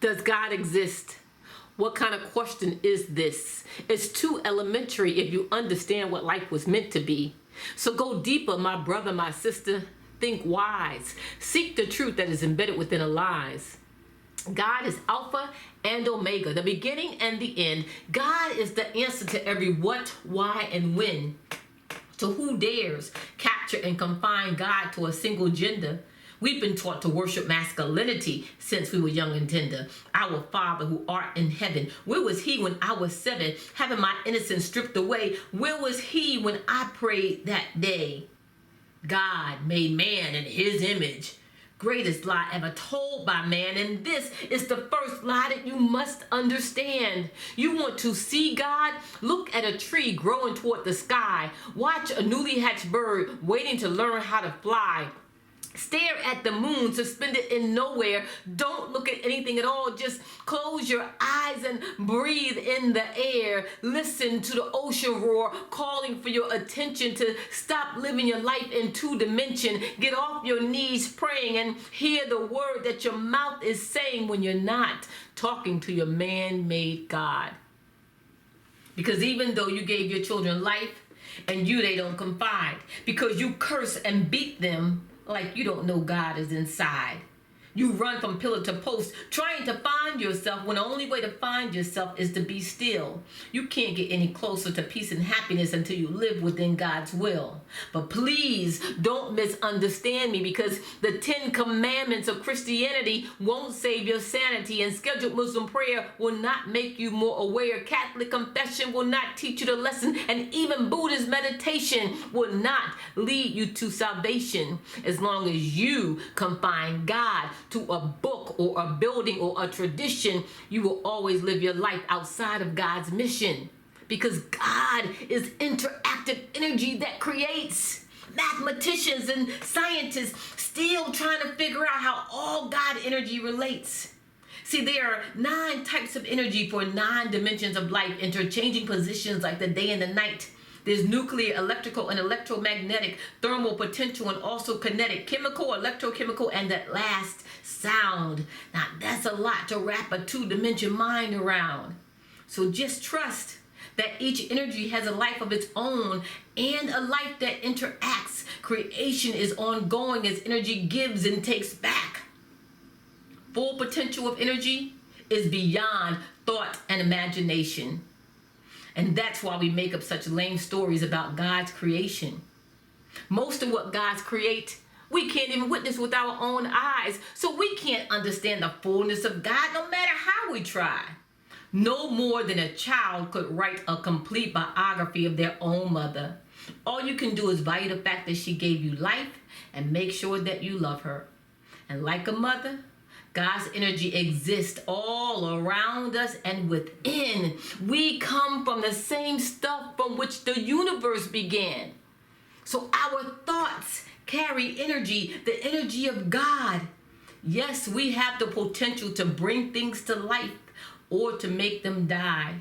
Does God exist? What kind of question is this? It's too elementary if you understand what life was meant to be. So go deeper, my brother, my sister. Think wise. Seek the truth that is embedded within the lies. God is Alpha and Omega, the beginning and the end. God is the answer to every what, why, and when. To who dares capture and confine God to a single gender? We've been taught to worship masculinity since we were young and tender. Our Father who art in heaven, where was he when I was 7, having my innocence stripped away? Where was he when I prayed that day? God made man in his image. Greatest lie ever told by man, and this is the first lie that you must understand. You want to see God? Look at a tree growing toward the sky. Watch a newly hatched bird waiting to learn how to fly. Stare at the moon suspended in nowhere. Don't look at anything at all. Just close your eyes and breathe in the air. Listen to the ocean roar calling for your attention to stop living your life in 2 dimension. Get off your knees praying and hear the word that your mouth is saying when you're not talking to your man-made God. Because even though you gave your children life, and they don't confide, because you curse and beat them like you don't know God is inside. You run from pillar to post trying to find yourself when the only way to find yourself is to be still. You can't get any closer to peace and happiness until you live within God's will. But please don't misunderstand me, because the 10 commandments of Christianity won't save your sanity, and scheduled Muslim prayer will not make you more aware. Catholic confession will not teach you the lesson, and even Buddhist meditation will not lead you to salvation. As long as you confine God to a book or a building or a tradition, you will always live your life outside of God's mission. Because God is interactive energy that creates. Mathematicians and scientists still trying to figure out how all God energy relates. See, there are 9 types of energy for 9 dimensions of life, interchanging positions like the day and the night. There's nuclear, electrical, and electromagnetic, thermal, potential, and also kinetic, chemical, electrochemical, and at last, sound. Now, that's a lot to wrap a 2-dimension mind around. So just trust that each energy has a life of its own and a life that interacts. Creation is ongoing as energy gives and takes back. Full potential of energy is beyond thought and imagination. And that's why we make up such lame stories about God's creation. Most of what God's create, we can't even witness with our own eyes. So we can't understand the fullness of God no matter how we try. No more than a child could write a complete biography of their own mother. All you can do is value the fact that she gave you life and make sure that you love her. And like a mother, God's energy exists all around us and within. We come from the same stuff from which the universe began. So our thoughts carry energy, the energy of God. Yes, we have the potential to bring things to life or to make them die.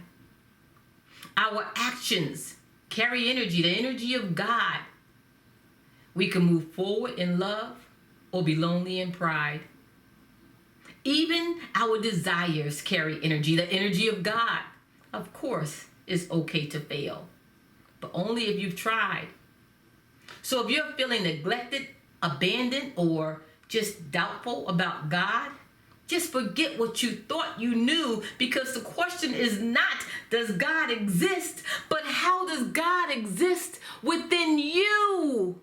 Our actions carry energy, the energy of God. We can move forward in love or be lonely in pride. Even our desires carry energy, the energy of God. Of course, it's okay to fail, but only if you've tried. So if you're feeling neglected, abandoned, or just doubtful about God, just forget what you thought you knew, because the question is not, does God exist, but how does God exist within you?